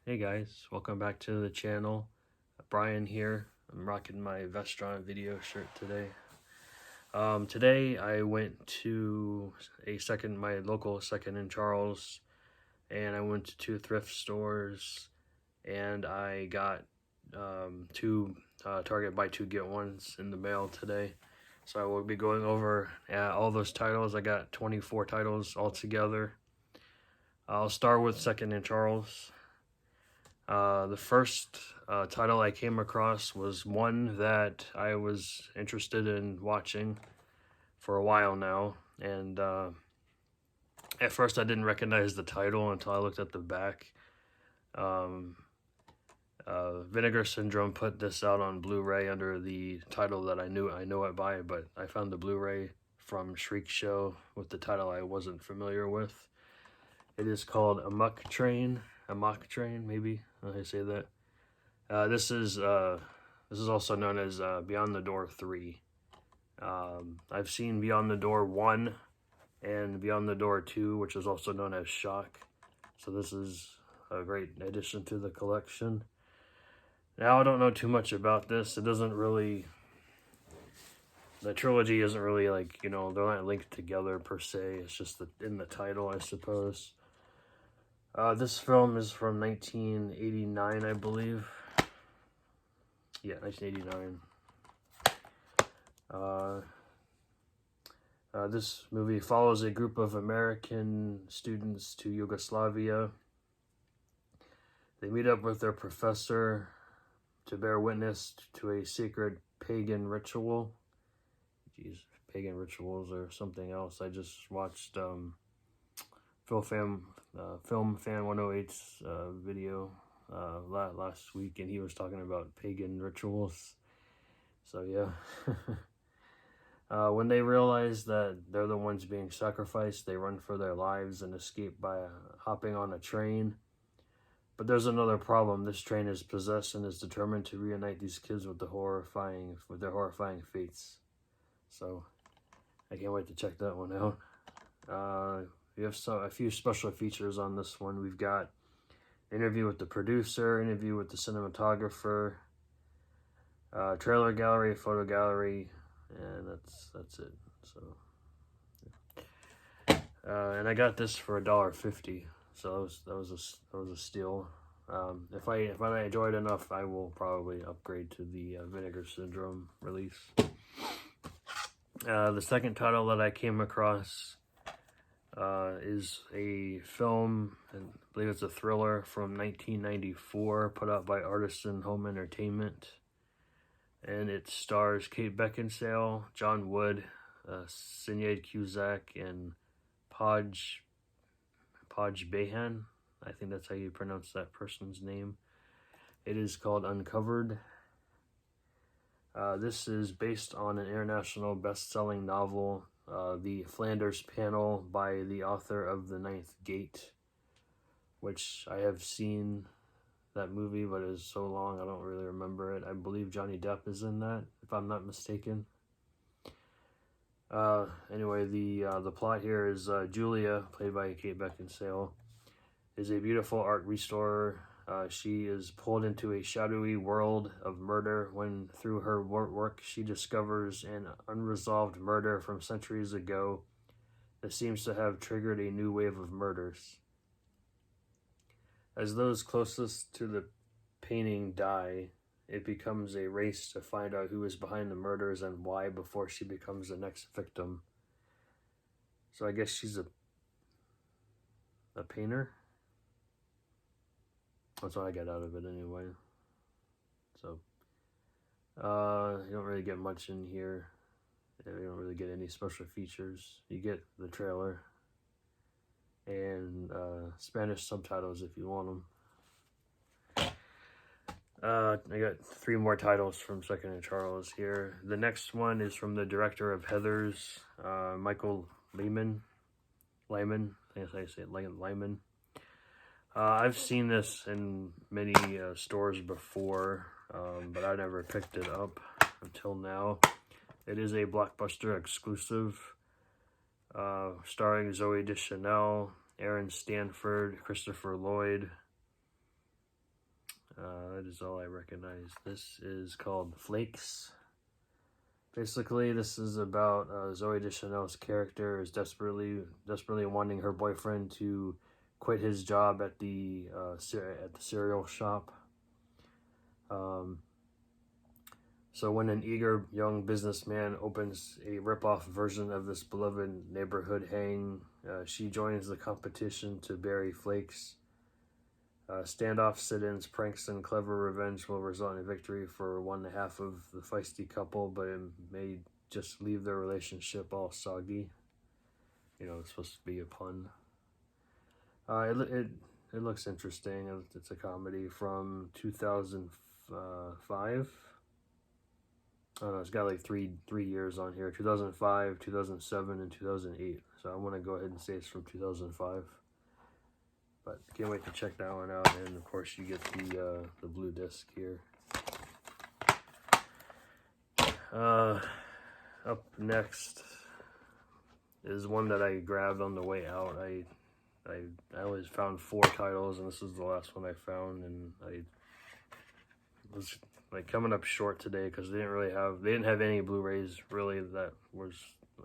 Hey guys, welcome back to the channel. Brian here. I'm rocking my Vestron video shirt today. Today I went to my local second in Charles, and I went to two thrift stores, and I got two Target buy two get ones in the mail today. So I will be going over all those titles. I got 24 titles altogether. I'll start with second in Charles. The first title I came across was one that I was interested in watching for a while now, and at first I didn't recognize the title until I looked at the back. Vinegar Syndrome put this out on Blu-ray under the title that I know it by, but I found the Blu-ray from Shriek Show with the title I wasn't familiar with. It is called a Muk Train, maybe I say that. This is also known as Beyond the Door 3. I've seen Beyond the Door 1 and Beyond the Door 2, which is also known as Shock. So this is a great addition to the collection. Now, I don't know too much about this. It doesn't really... The trilogy isn't really like, they're not linked together per se. It's just in the title, I suppose. This film is from 1989, I believe. Yeah, 1989. This movie follows a group of American students to Yugoslavia. They meet up with their professor to bear witness to a sacred pagan ritual. Jeez, pagan rituals or something else. I just watched Film Fan 108's video last week, and he was talking about pagan rituals. So yeah. When they realize that they're the ones being sacrificed, they run for their lives and escape by hopping on a train. But there's another problem. This train is possessed and is determined to reunite these kids with their horrifying fates. So I can't wait to check that one out. We have a few special features on this one. We've got interview with the producer, interview with the cinematographer, trailer gallery, photo gallery, and that's it. So, and I got this for $1.50, so that was a steal. If I enjoy it enough, I will probably upgrade to the Vinegar Syndrome release. The second title that I came across is a film, I believe it's a thriller from 1994, put out by Artisan Home Entertainment. And it stars Kate Beckinsale, John Wood, Sinead Cusack, and Podge Behan. I think that's how you pronounce that person's name. It is called Uncovered. This is based on an international best-selling novel, The Flanders Panel, by the author of The Ninth Gate, which I have seen that movie, but it is so long I don't really remember it. I believe Johnny Depp is in that, if I'm not mistaken. Anyway, the plot here is Julia, played by Kate Beckinsale, is a beautiful art restorer. She is pulled into a shadowy world of murder when, through her work, she discovers an unresolved murder from centuries ago that seems to have triggered a new wave of murders. As those closest to the painting die, it becomes a race to find out who is behind the murders and why before she becomes the next victim. So I guess she's a painter? That's what I got out of it anyway. So, you don't really get much in here. You don't really get any special features. You get the trailer and Spanish subtitles if you want them. I got 3 more titles from Second and Charles here. The next one is from the director of Heathers, Michael Lyman. I guess I say Lyman. I've seen this in many stores before, but I never picked it up until now. It is a Blockbuster exclusive, starring Zoe Deschanel, Aaron Stanford, Christopher Lloyd. That is all I recognize. This is called Flakes. Basically, this is about Zooey Deschanel's character is desperately wanting her boyfriend to quit his job at the cereal shop. So when an eager young businessman opens a rip-off version of this beloved neighborhood hang, she joins the competition to bury Flakes. Standoff, sit-ins, pranks, and clever revenge will result in a victory for one half of the feisty couple, but it may just leave their relationship all soggy. You know, it's supposed to be a pun. It looks interesting. It's a comedy from 2005. I don't know, it's got like three years on here. 2005, 2007, and 2008. So I want to go ahead and say it's from 2005. But can't wait to check that one out. And of course you get the blue disc here. Up next is one that I grabbed on the way out. I always found 4 titles, and this is the last one I found, and I was like coming up short today because they didn't have any Blu-rays really that was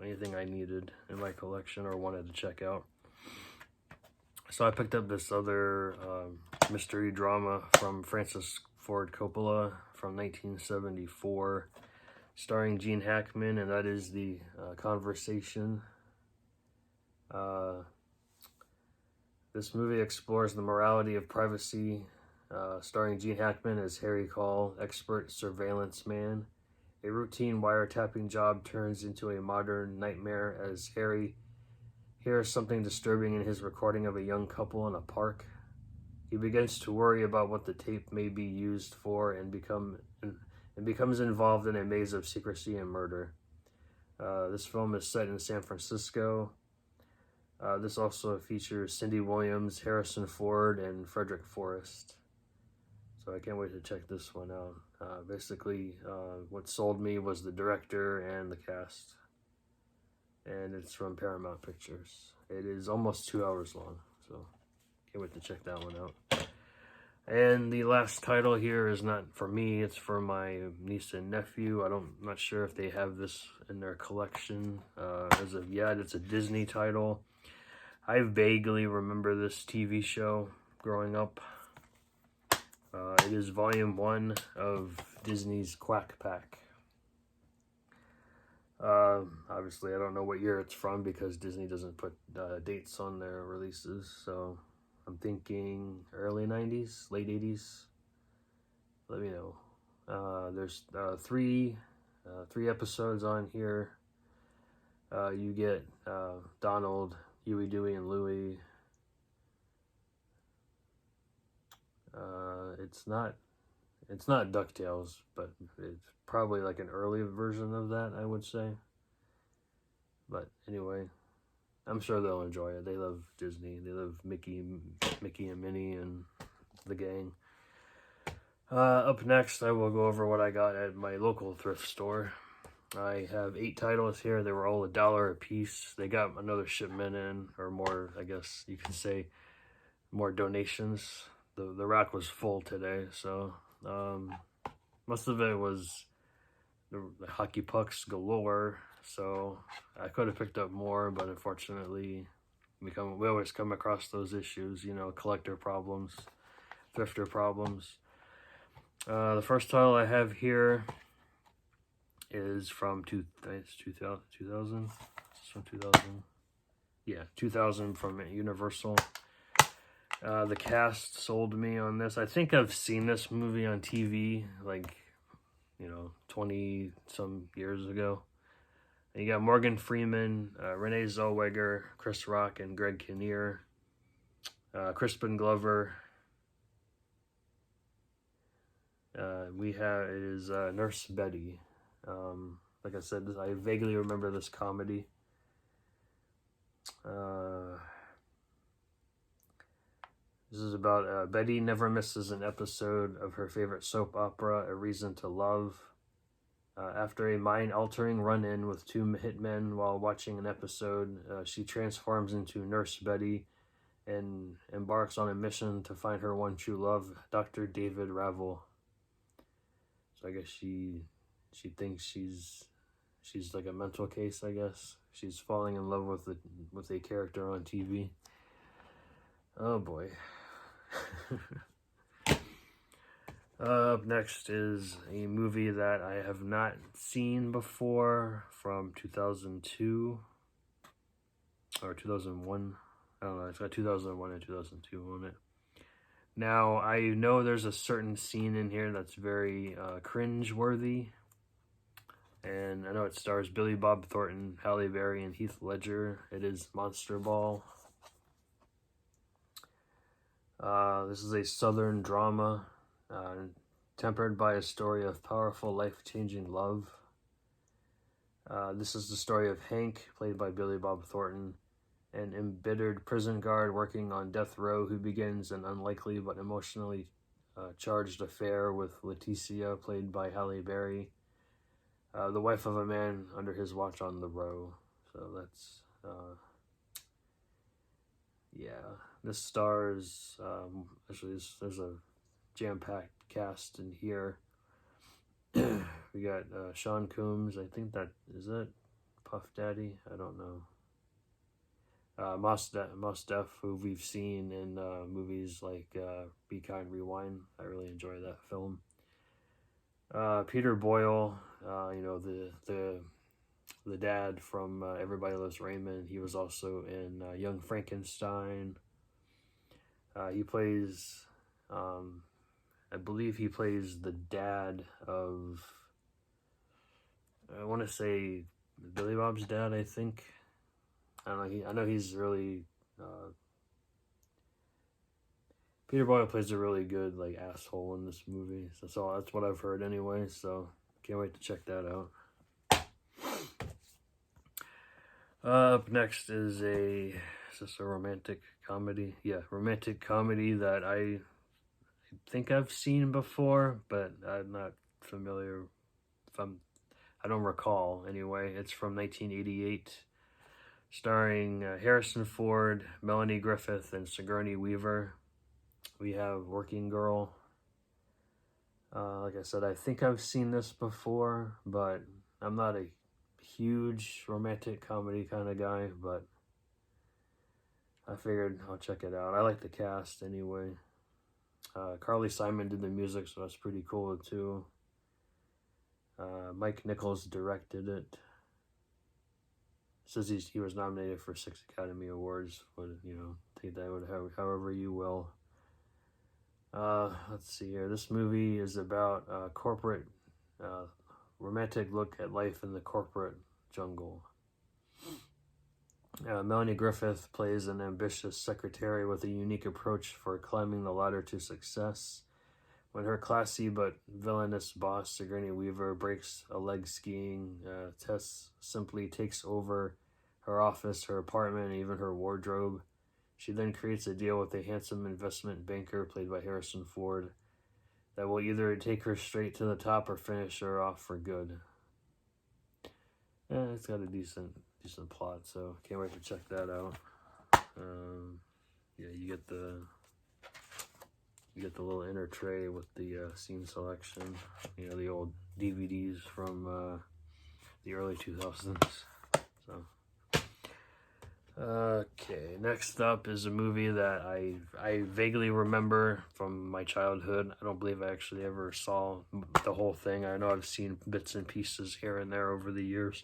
anything I needed in my collection or wanted to check out. So I picked up this other mystery drama from Francis Ford Coppola from 1974, starring Gene Hackman, and that is The Conversation. This movie explores the morality of privacy, starring Gene Hackman as Harry Call, expert surveillance man. A routine wiretapping job turns into a modern nightmare as Harry hears something disturbing in his recording of a young couple in a park. He begins to worry about what the tape may be used for and becomes involved in a maze of secrecy and murder. This film is set in San Francisco. This also features Cindy Williams, Harrison Ford, and Frederick Forrest. So I can't wait to check this one out. Basically, what sold me was the director and the cast. And it's from Paramount Pictures. It is almost 2 hours long, so can't wait to check that one out. And the last title here is not for me, it's for my niece and nephew. I'm not sure if they have this in their collection as of yet. It's a Disney title. I vaguely remember this TV show growing up. It is volume 1 of Disney's Quack Pack. Obviously I don't know what year it's from because Disney doesn't put dates on their releases, so I'm thinking early 90s, late 80s. Let me know. There's 3 episodes on here. You get Donald, Huey, Dewey, and Louie. It's not DuckTales, but it's probably like an early version of that, I would say. But anyway, I'm sure they'll enjoy it. They love Disney. They love Mickey and Minnie and the gang. Up next, I will go over what I got at my local thrift store. I have 8 titles here. They were all $1 a piece. They got another shipment in, or more, I guess you can say, more donations. The rack was full today, so most of it was the hockey pucks galore. So I could have picked up more, but unfortunately, we always come across those issues, you know, collector problems, thrifter problems. The first title I have here is from 2000. It's from 2000. Yeah, 2000 from Universal. The cast sold me on this. I think I've seen this movie on TV, like, 20 some years ago. And you got Morgan Freeman, Renee Zellweger, Chris Rock, and Greg Kinnear, Crispin Glover. It is Nurse Betty. Like I said, I vaguely remember this comedy. This is about Betty never misses an episode of her favorite soap opera, A Reason to Love. After a mind-altering run-in with 2 hitmen while watching an episode, she transforms into Nurse Betty and embarks on a mission to find her one true love, Dr. David Ravel. So I guess she thinks she's like a mental case, I guess. She's falling in love with a character on TV. Oh boy. Up next is a movie that I have not seen before, from 2002 or 2001. I don't know, it's got 2001 and 2002 on it. Now, I know there's a certain scene in here that's very cringe-worthy. And I know it stars Billy Bob Thornton, Halle Berry, and Heath Ledger. It is Monster Ball. This is a Southern drama, tempered by a story of powerful, life-changing love. This is the story of Hank, played by Billy Bob Thornton, an embittered prison guard working on death row who begins an unlikely but emotionally charged affair with Leticia, played by Halle Berry, the wife of a man under his watch on the row. So that's, yeah. This stars, actually there's a jam-packed cast in here. We got Sean Combs, I think is that Puff Daddy? I don't know. Mos Def, who we've seen in movies like Be Kind, Rewind. I really enjoy that film. Peter Boyle, you know, the dad from Everybody Loves Raymond. He was also in Young Frankenstein. He plays, I believe he plays the dad of, I want to say Billy Bob's dad, I think. I don't know. I know he's really. Peter Boyle plays a really good like asshole in this movie. That's what I've heard anyway. So can't wait to check that out. Up next is this a romantic comedy? Yeah, romantic comedy that I think I've seen before, but I'm not familiar. I don't recall anyway. It's from 1988. Starring Harrison Ford, Melanie Griffith, and Sigourney Weaver. We have Working Girl. Like I said, I think I've seen this before, but I'm not a huge romantic comedy kind of guy, but I figured I'll check it out. I like the cast anyway. Carly Simon did the music, so that's pretty cool too. Mike Nichols directed it. Says he was nominated for 6 Academy Awards, but, you know, take that however you will. Let's see here. This movie is about corporate, romantic look at life in the corporate jungle. Melanie Griffith plays an ambitious secretary with a unique approach for climbing the ladder to success. When her classy but villainous boss, Sigourney Weaver, breaks a leg skiing, Tess simply takes over her office, her apartment, and even her wardrobe. She then creates a deal with a handsome investment banker, played by Harrison Ford, that will either take her straight to the top or finish her off for good. It's got a decent plot, so can't wait to check that out. Yeah, you get the little inner tray with the scene selection. You know, the old DVDs from the early 2000s. So, okay, next up is a movie that I vaguely remember from my childhood. I don't believe I actually ever saw the whole thing. I know I've seen bits and pieces here and there over the years.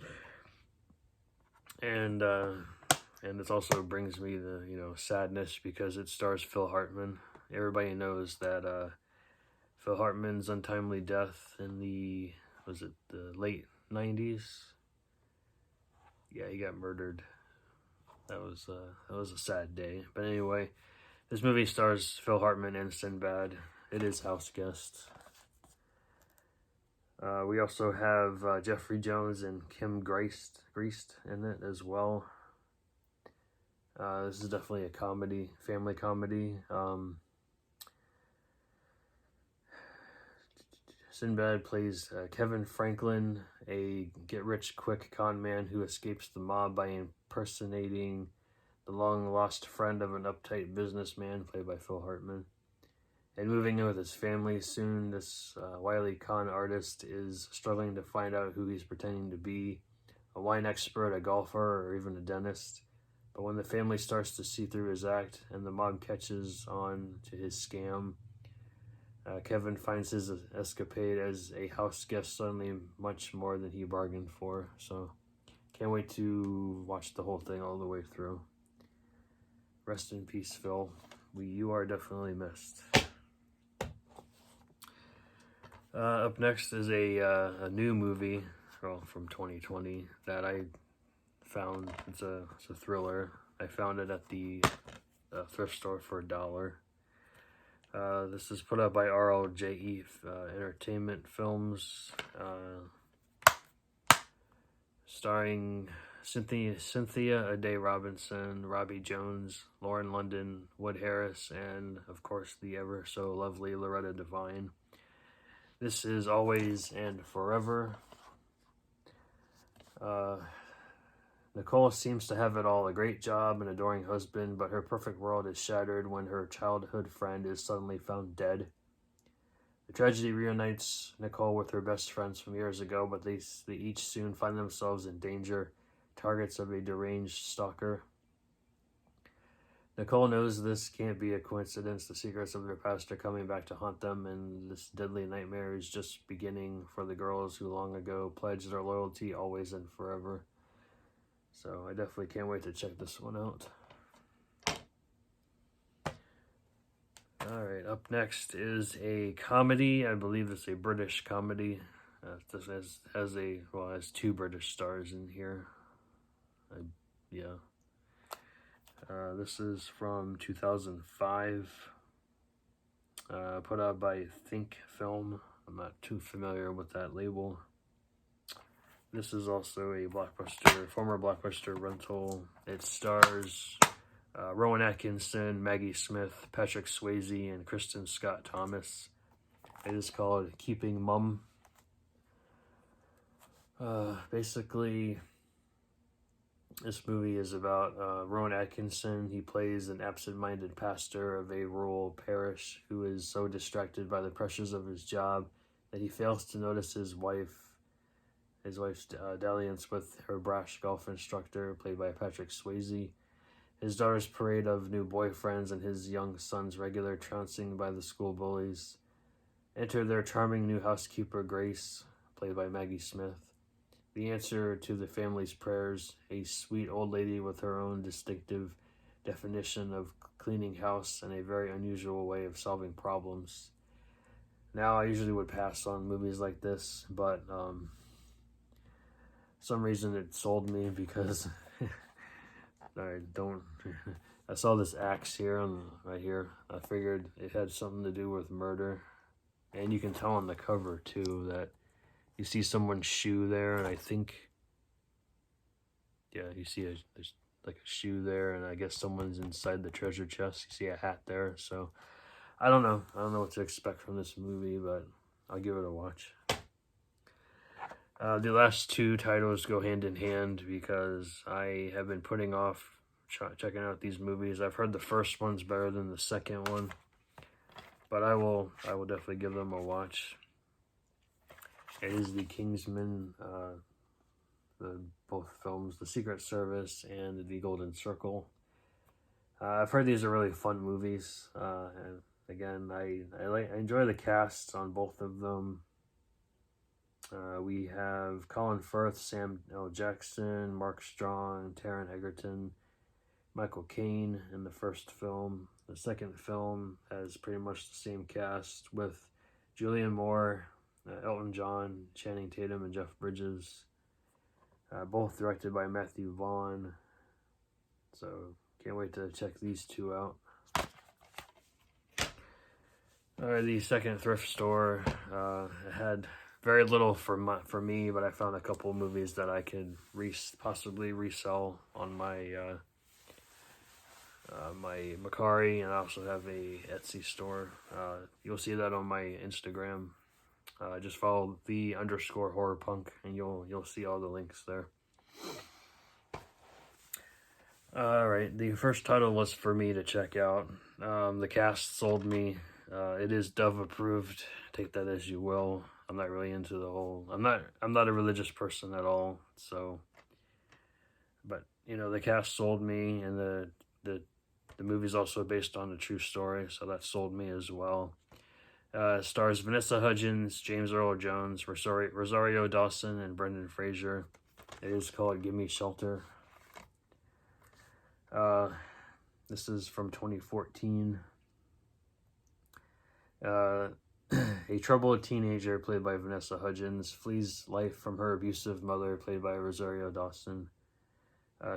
And this also brings me the, you know, sadness, because it stars Phil Hartman. Everybody knows that Phil Hartman's untimely death in the late 90s? Yeah, he got murdered. That was a sad day. But anyway, this movie stars Phil Hartman and Sinbad. It is House Guest. We also have Jeffrey Jones and Kim Greist in it as well. This is definitely a comedy, family comedy. Sinbad plays Kevin Franklin, a get-rich-quick con man who escapes the mob by impersonating the long-lost friend of an uptight businessman, played by Phil Hartman. And moving in with his family soon, this wily con artist is struggling to find out who he's pretending to be, a wine expert, a golfer, or even a dentist. But when the family starts to see through his act and the mob catches on to his scam, Kevin finds his escapade as a house guest suddenly much more than he bargained for. So can't wait to watch the whole thing all the way through. Rest in peace, Phil. You are definitely missed. Up next is a new movie, well, from 2020 that I found. It's a thriller. I found it at the thrift store for $1. This is put out by RLJE Entertainment Films, starring Cynthia Adair Robinson, Robbie Jones, Lauren London, Wood Harris, and of course the ever so lovely Loretta Devine. This is Always and Forever. Nicole seems to have it all, a great job, an adoring husband, but her perfect world is shattered when her childhood friend is suddenly found dead. The tragedy reunites Nicole with her best friends from years ago, but they each soon find themselves in danger, targets of a deranged stalker. Nicole knows this can't be a coincidence. The secrets of their past are coming back to haunt them, and this deadly nightmare is just beginning for the girls who long ago pledged their loyalty always and forever. So I definitely can't wait to check this one out. Alright, up next is a comedy. I believe it's a British comedy. This has two British stars in here. This is from 2005, put out by Think Film. I'm not too familiar with that label. This is also a former Blockbuster rental. It stars Rowan Atkinson, Maggie Smith, Patrick Swayze, and Kristen Scott Thomas. It is called Keeping Mum. Basically, this movie is about Rowan Atkinson. He plays an absent-minded pastor of a rural parish who is so distracted by the pressures of his job that he fails to notice his wife's dalliance with her brash golf instructor, played by Patrick Swayze, his daughter's parade of new boyfriends, and his young son's regular trouncing by the school bullies. Enter their charming new housekeeper, Grace, played by Maggie Smith. The answer to the family's prayers, a sweet old lady with her own distinctive definition of cleaning house and a very unusual way of solving problems. Now, I usually would pass on movies like this, but some reason it sold me because I saw this axe here right here. I figured it had something to do with murder, and you can tell on the cover too that you see someone's shoe there, and I think, you see there's like a shoe there, and I guess someone's inside the treasure chest. You see a hat there, so I don't know what to expect from this movie, but I'll give it a watch. The last two titles go hand in hand because I have been putting off checking out these movies. I've heard the first one's better than the second one, but I will definitely give them a watch. It is the Kingsman, both films, The Secret Service and The Golden Circle. I've heard these are really fun movies. And again, I enjoy the cast on both of them. We have Colin Firth, Sam L. Jackson, Mark Strong, Taron Egerton, Michael Caine in the first film. The second film has pretty much the same cast with Julianne Moore, Elton John, Channing Tatum, and Jeff Bridges. Both directed by Matthew Vaughn. So can't wait to check these two out. The second thrift store had very little for me, but I found a couple of movies that I could possibly resell on my my Macari, and I also have a Etsy store. You'll see that on my Instagram. Just follow _horrorpunk, and you'll see all the links there. Alright, the first title was for me to check out. The cast sold me. It is Dove approved. Take that as you will. I'm not really into the whole... I'm not a religious person at all, so... But, you know, the cast sold me, and the movie's also based on a true story, so that sold me as well. Stars Vanessa Hudgens, James Earl Jones, Rosario Dawson, and Brendan Fraser. It is called Gimme Shelter. This is from 2014. A troubled teenager, played by Vanessa Hudgens, flees life from her abusive mother, played by Rosario Dawson.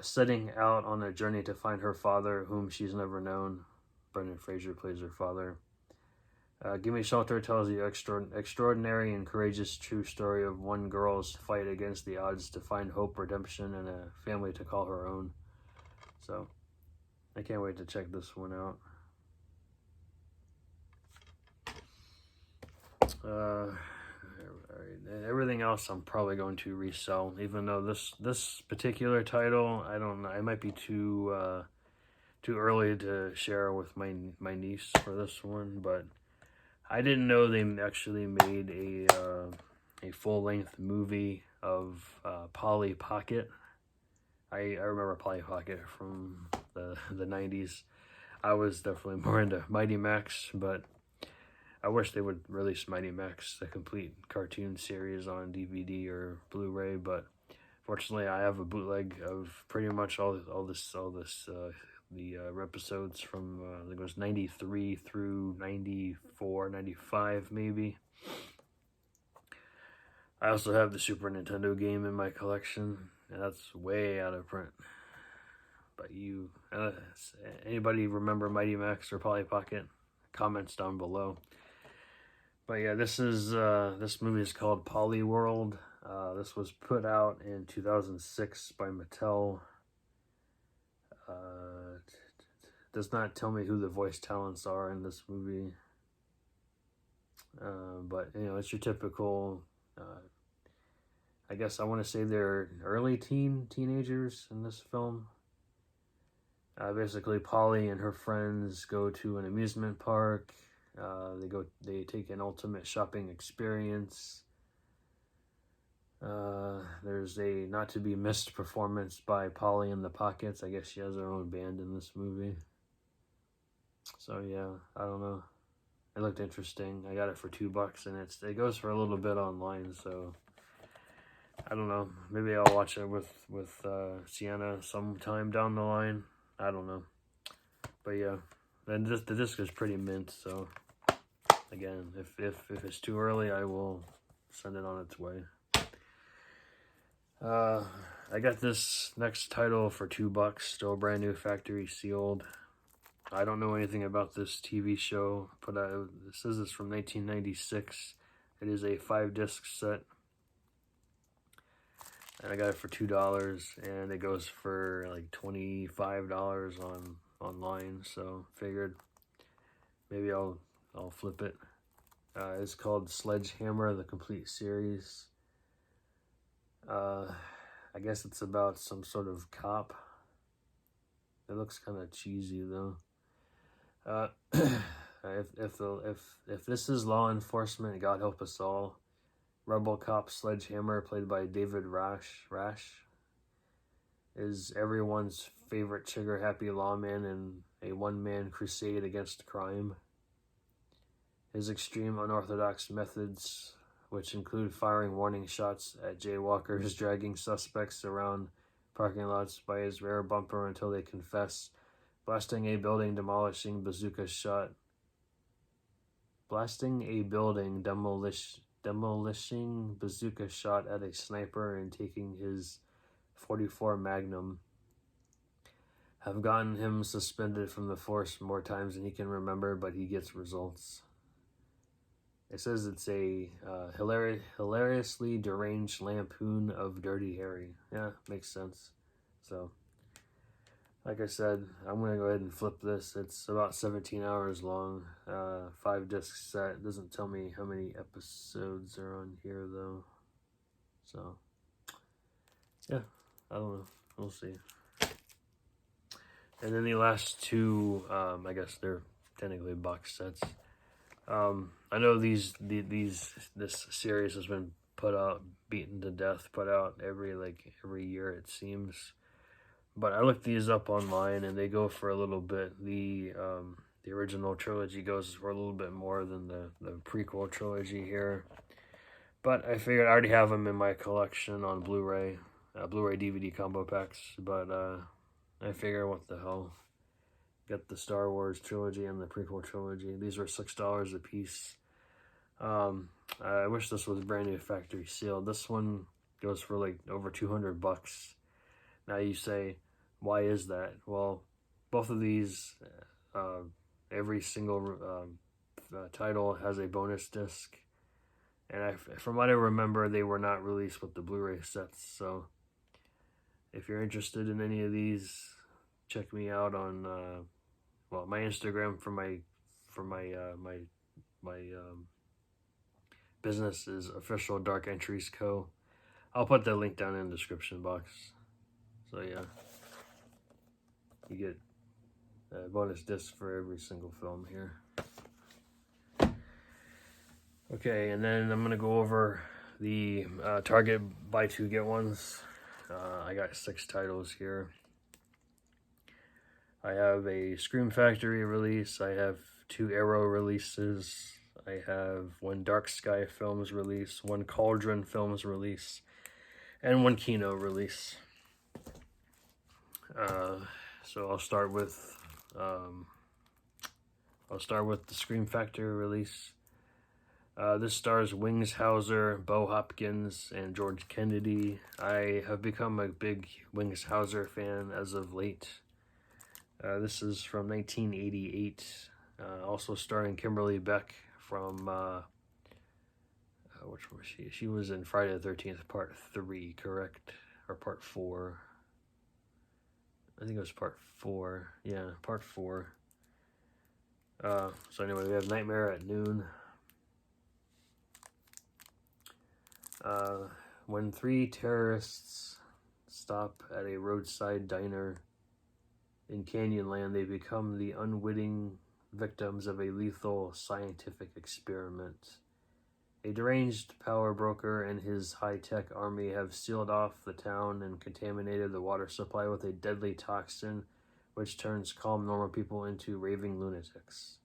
Setting out on a journey to find her father, whom she's never known. Brendan Fraser plays her father. Gimme Shelter tells the extraordinary and courageous true story of one girl's fight against the odds to find hope, redemption, and a family to call her own. So, I can't wait to check this one out. Everything else I'm probably going to resell, even though this particular title, I don't know, it might be too early to share with my niece for this one, but I didn't know they actually made a full-length movie of Polly Pocket. I remember Polly Pocket from the 90s. I was definitely more into Mighty Max, but I wish they would release Mighty Max, the complete cartoon series, on DVD or Blu-ray, but fortunately I have a bootleg of pretty much all this the episodes from I think it was 93 through 94, 95 maybe. I also have the Super Nintendo game in my collection, and that's way out of print. But anybody remember Mighty Max or Polly Pocket? Comments down below. But yeah, this movie is called Polly World. This was put out in 2006 by Mattel. Does not tell me who the voice talents are in this movie. But, you know, it's your typical, I guess I want to say they're early teenagers in this film. Basically, Polly and her friends go to an amusement park. They take an ultimate shopping experience. There's a not to be missed performance by Polly in the Pockets. I guess she has her own band in this movie. So yeah, I don't know. It looked interesting. I got it for $2, and it goes for a little bit online. So I don't know. Maybe I'll watch it with Sienna sometime down the line. I don't know. But yeah, and the disc is pretty mint. So again, if it's too early, I will send it on its way. I got this next title for $2, still brand new, factory sealed. I don't know anything about this TV show, but it says it's from 1996. It is a 5-disc set, and I got it for $2, and it goes for like $25 online. So figured maybe I'll flip it. It's called Sledgehammer: The Complete Series. I guess it's about some sort of cop. It looks kind of cheesy though. If this is law enforcement, God help us all. Rebel cop Sledgehammer, played by David Rash, is everyone's favorite trigger-happy lawman in a one-man crusade against crime. His extreme unorthodox methods, which include firing warning shots at jaywalkers, dragging suspects around parking lots by his rear bumper until they confess, blasting a building demolishing bazooka shot at a sniper, and taking his .44 Magnum, have gotten him suspended from the force more times than he can remember, but he gets results. It says it's a hilariously deranged lampoon of Dirty Harry. Yeah, makes sense. So, like I said, I'm going to go ahead and flip this. It's about 17 hours long. 5-disc set. It doesn't tell me how many episodes are on here, though. So, yeah, I don't know. We'll see. And then the last two, I guess they're technically box sets. I know this series has been put out, beaten to death, put out every year it seems. But I looked these up online, and they go for a little bit. The original trilogy goes for a little bit more than the prequel trilogy here. But I figured I already have them in my collection on Blu-ray, Blu-ray DVD combo packs. But I figure, what the hell? Get the Star Wars trilogy and the prequel trilogy. These were $6 a piece. I wish this was brand new factory sealed. This one goes for like over $200. Now you say, why is that? Well, both of these, every single title has a bonus disc. And from what I remember, they were not released with the Blu-ray sets. So if you're interested in any of these, check me out on my Instagram for my business is Official Dark Entries Co. I'll put that link down in the description box. So yeah, you get a bonus disc for every single film here. Okay, and then I'm gonna go over the Target buy two get ones. I got 6 titles here. I have a Scream Factory release. I have 2 Arrow releases. I have 1 Dark Sky Films release, 1 Cauldron Films release, and 1 Kino release. So I'll start with the Scream Factory release. This stars Wings Hauser, Bo Hopkins, and George Kennedy. I have become a big Wings Hauser fan as of late. This is from 1988, also starring Kimberly Beck from, which was she? She was in Friday the 13th, Part 3, correct? Or Part 4. I think it was Part 4. Yeah, Part 4. So anyway, we have Nightmare at Noon. When 3 terrorists stop at a roadside diner in Canyonland, they become the unwitting victims of a lethal scientific experiment. A deranged power broker and his high-tech army have sealed off the town and contaminated the water supply with a deadly toxin which turns calm, normal people into raving lunatics.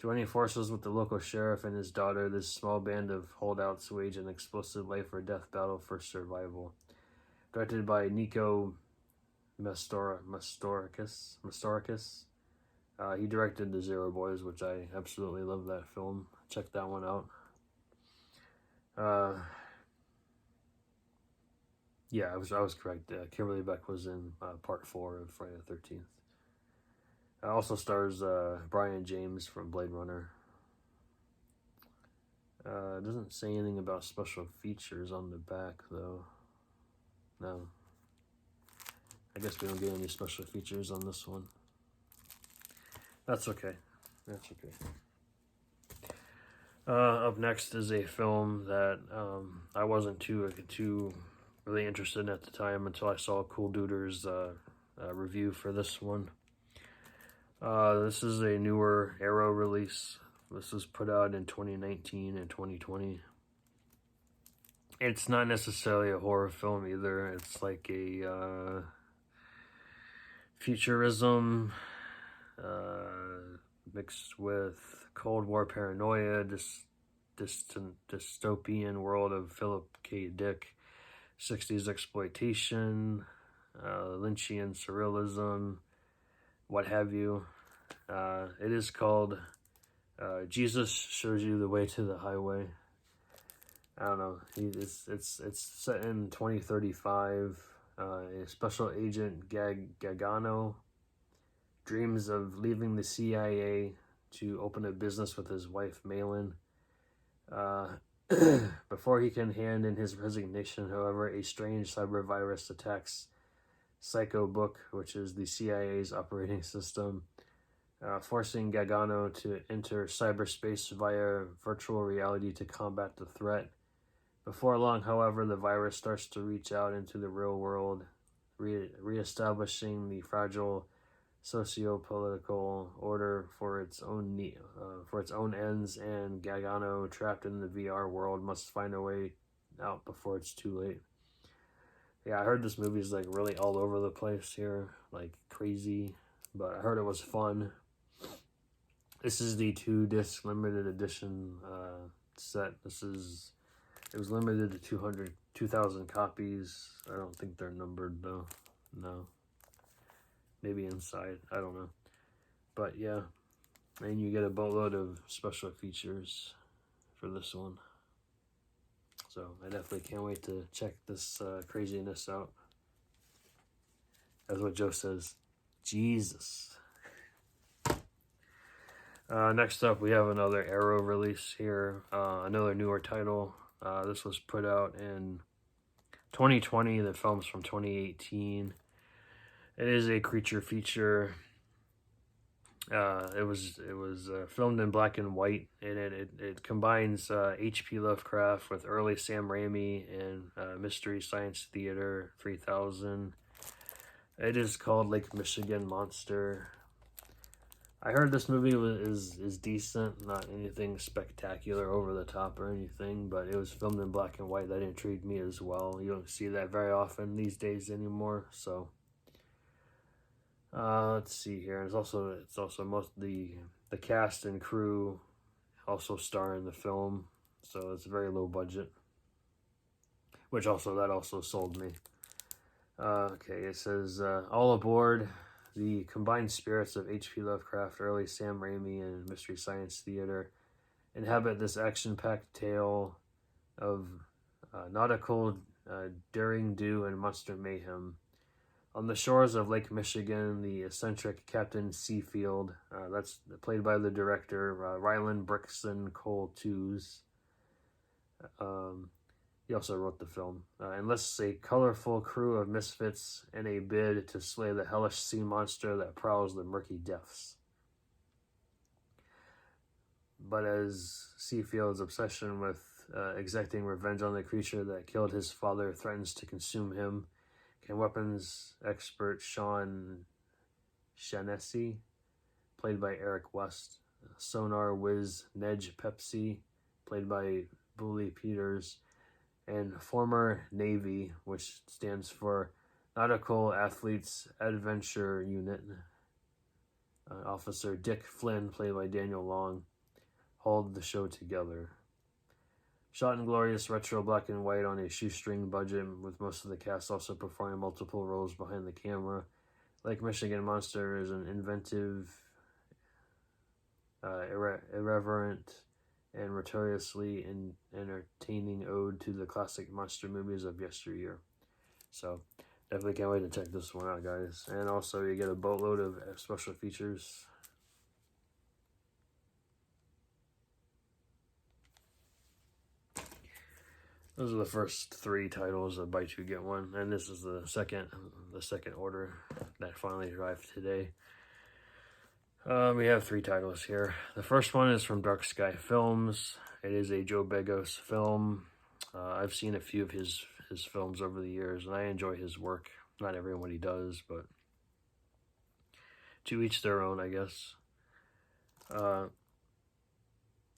Joining forces with the local sheriff and his daughter, this small band of holdouts wage an explosive life-or-death battle for survival. Directed by Nico Mastorikis. He directed The Zero Boys, which I absolutely love that film. Check that one out. Yeah, I was correct. Kimberly Beck was in Part 4 of Friday the 13th. Also stars Brian James from Blade Runner. It doesn't say anything about special features on the back, though. No. I guess we don't get any special features on this one. That's okay. That's okay. Up next is a film that I wasn't too really interested in at the time until I saw Cool Duder's review for this one. This is a newer Arrow release. This was put out in 2019 and 2020. It's not necessarily a horror film either. It's like a futurism mixed with Cold War paranoia, dystopian world of Philip K. Dick, 60s exploitation, Lynchian surrealism, what have you. It is called Jesus Shows You the Way to the Highway. I don't know. It's set in 2035. A special agent Gagano dreams of leaving the CIA to open a business with his wife Malin. Before he can hand in his resignation, however, a strange cyber virus attacks Psycho Book, which is the CIA's operating system, forcing Gagano to enter cyberspace via virtual reality to combat the threat. Before long, however, the virus starts to reach out into the real world, re-establishing the fragile socio-political order for its own ends, and Gargano, trapped in the VR world, must find a way out before it's too late. Yeah, I heard this movie is like really all over the place here, like crazy, but I heard it was fun. This is the 2-disc limited edition set. It was limited to 2,000 copies. I don't think they're numbered though. No. Maybe inside. I don't know. But yeah. And you get a boatload of special features for this one. So I definitely can't wait to check this craziness out. That's what Joe says. Jesus. Next up, we have another Arrow release here. Another newer title. This was put out in 2020. The film's from 2018. It is a creature feature. It was filmed in black and white, and it combines H.P. Lovecraft with early Sam Raimi and Mystery Science Theater 3000. It is called Lake Michigan Monster. I heard this movie is decent, not anything spectacular, over the top or anything, but it was filmed in black and white. That intrigued me as well. You don't see that very often these days anymore, so let's see here. It's also most of the cast and crew also star in the film, so it's very low budget, which also sold me. Okay, it says all aboard. The combined spirits of H.P. Lovecraft, early Sam Raimi, and Mystery Science Theater inhabit this action-packed tale of nautical daring-do and monster mayhem. On the shores of Lake Michigan, the eccentric Captain Seafield, that's played by the director, Ryland Brixton Cole Tews. He also wrote the film. Enlists a colorful crew of misfits in a bid to slay the hellish sea monster that prowls the murky depths. But as Seafield's obsession with exacting revenge on the creature that killed his father threatens to consume him, can weapons expert Sean Shaughnessy, played by Eric West, sonar whiz Nedge Pepsi, played by Bully Peters, and former Navy, which stands for Nautical Athletes Adventure Unit, Officer Dick Flynn, played by Daniel Long, hauled the show together. Shot in glorious retro black and white on a shoestring budget, with most of the cast also performing multiple roles behind the camera. Lake Michigan Monster is an inventive, irreverent, and notoriously entertaining ode to the classic monster movies of yesteryear. So definitely can't wait to check this one out, guys. And also you get a boatload of special features. Those are the first 3 titles of Buy 2 Get 1, and this is the second order that finally arrived today. We have 3 titles here. The first one is from Dark Sky Films. It is a Joe Begos film. I've seen a few of his films over the years, and I enjoy his work. Not everyone he does, but to each their own, I guess.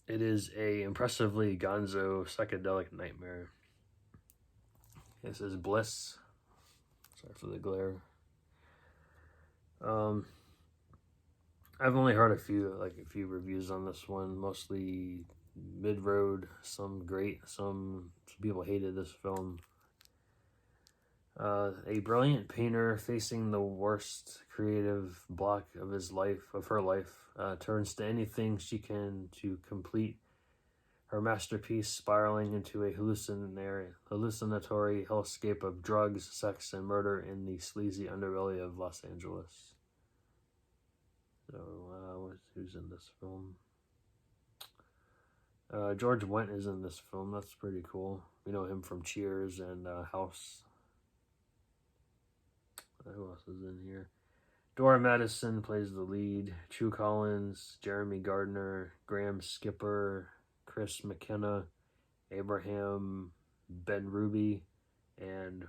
It is a impressively gonzo psychedelic nightmare. This is Bliss. Sorry for the glare. I've only heard a few reviews on this one, mostly mid-road, some great, some people hated this film. A brilliant painter facing the worst creative block of her life, turns to anything she can to complete her masterpiece, spiraling into a hallucinatory hellscape of drugs, sex, and murder in the sleazy underbelly of Los Angeles. So, who's in this film? George Wendt is in this film. That's pretty cool. We know him from Cheers and House. Who else is in here? Dora Madison plays the lead. True Collins, Jeremy Gardner, Graham Skipper, Chris McKenna, Abraham Ben Ruby, and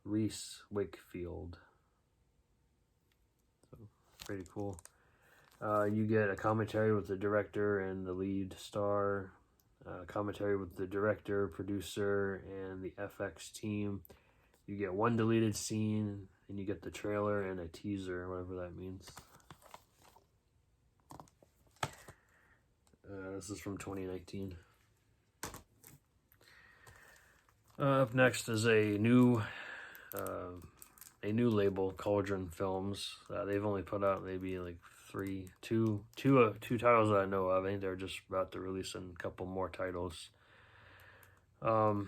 Reese Wakefield. So, pretty cool. You get a commentary with the director and the lead star, commentary with the director, producer, and the FX team. You get one deleted scene, and you get the trailer and a teaser, whatever that means. This is from 2019. Up next is a new label, Cauldron Films. They've only put out maybe like two titles that I know of. I think they're just about to release a couple more titles. I'll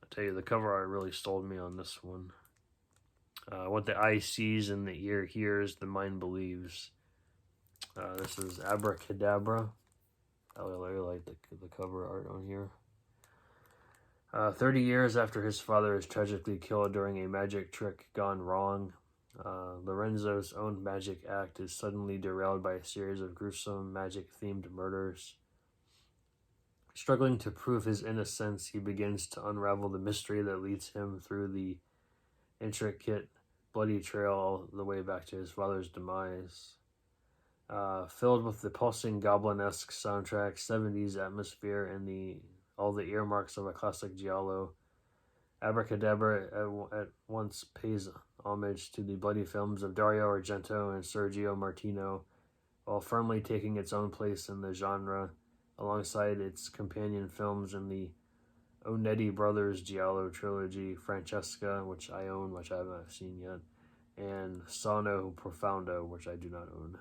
tell you, the cover art really sold me on this one. What the eye sees and the ear hears, the mind believes. This is Abracadabra. I really like the cover art on here. 30 years after his father is tragically killed during a magic trick gone wrong, Lorenzo's own magic act is suddenly derailed by a series of gruesome magic-themed murders. Struggling to prove his innocence, he begins to unravel the mystery that leads him through the intricate, bloody trail all the way back to his father's demise. Filled with the pulsing goblin-esque soundtrack, 70s atmosphere, and all the earmarks of a classic giallo, Abracadabra at once pays homage to the bloody films of Dario Argento and Sergio Martino, while firmly taking its own place in the genre, alongside its companion films in the Onetti Brothers Giallo trilogy, Francesca, which I own, which I haven't seen yet, and Sonno Profondo, which I do not own.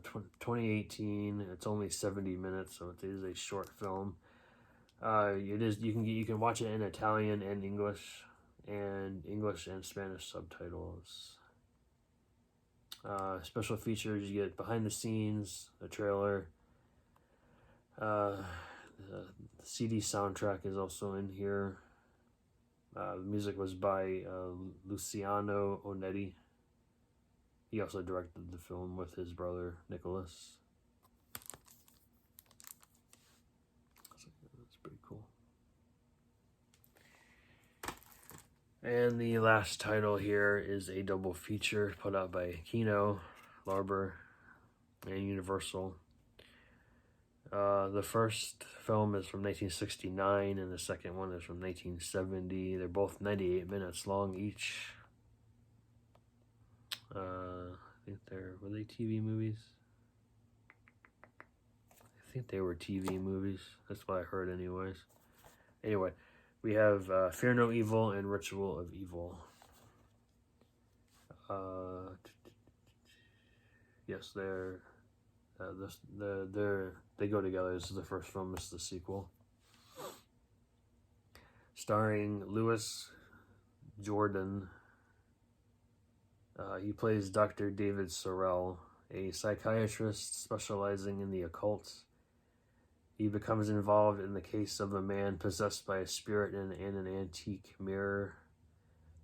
2018. It's only 70 minutes, so it is a short film. You can watch it in Italian and English and Spanish subtitles. Special features: you get behind the scenes, a trailer. The CD soundtrack is also in here. The music was by Luciano Onetti. He also directed the film with his brother, Nicholas. That's pretty cool. And the last title here is a double feature put out by Kino, Barber, and Universal. The first film is from 1969, and the second one is from 1970. They're both 98 minutes long each. I think were they TV movies? I think they were TV movies. That's what I heard anyways. Anyway, we have Fear No Evil and Ritual of Evil. Yes, they go together. This is the first film. This is the sequel. Starring Louis Jordan. He plays Dr. David Sorrell, a psychiatrist specializing in the occult. He becomes involved in the case of a man possessed by a spirit in an antique mirror.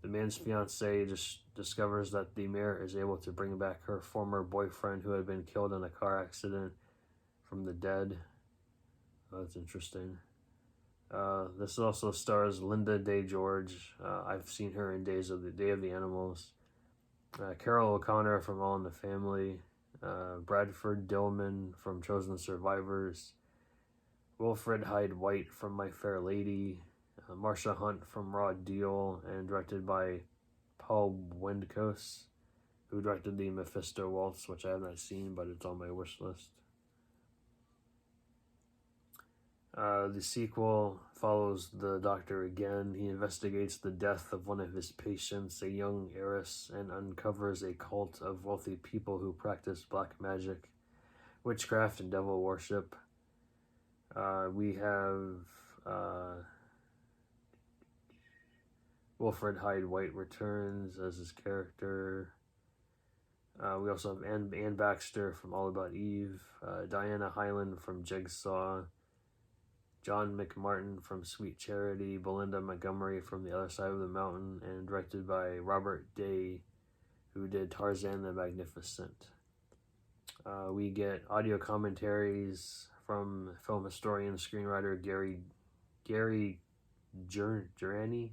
The man's fiancée discovers that the mirror is able to bring back her former boyfriend who had been killed in a car accident from the dead. Oh, that's interesting. This also stars Linda Day George. I've seen her in Day of the Animals. Carol O'Connor from All in the Family, Bradford Dillman from Chosen Survivors, Wilfred Hyde White from My Fair Lady, Marsha Hunt from Raw Deal, and directed by Paul Wendkos, who directed the Mephisto Waltz, which I have not seen, but it's on my wish list. The sequel follows the doctor again. He investigates the death of one of his patients, a young heiress, and uncovers a cult of wealthy people who practice black magic, witchcraft, and devil worship. We have Wilfred Hyde White returns as his character. We also have Ann Baxter from All About Eve, Diana Hyland from Jigsaw, John McMartin from Sweet Charity, Belinda Montgomery from The Other Side of the Mountain, and directed by Robert Day, who did Tarzan the Magnificent. We get audio commentaries from film historian and screenwriter Gary Jurani.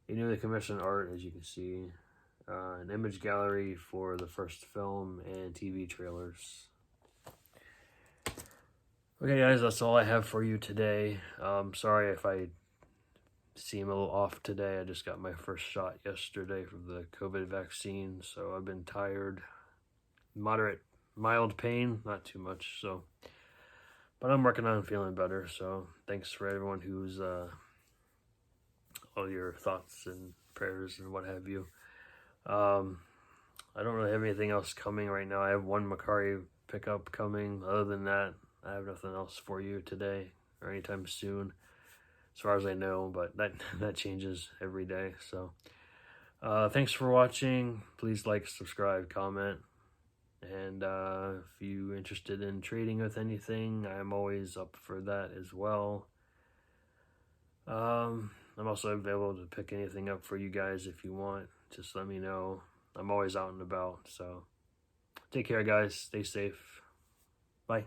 He newly commissioned art, as you can see, an image gallery for the first film and TV trailers. Okay, guys, that's all I have for you today. Sorry if I seem a little off today. I just got my first shot yesterday for the COVID vaccine, so I've been tired. Mild pain, not too much, so. But I'm working on feeling better, so thanks for everyone who's, all your thoughts and prayers and what have you. I don't really have anything else coming right now. I have one Macari pickup coming. Other than that, I have nothing else for you today or anytime soon, as far as I know, but that changes every day. So thanks for watching. Please like, subscribe, comment, and if you're interested in trading with anything, I'm always up for that as well. I'm also available to pick anything up for you guys if you want. Just let me know. I'm always out and about, so take care, guys. Stay safe. Bye.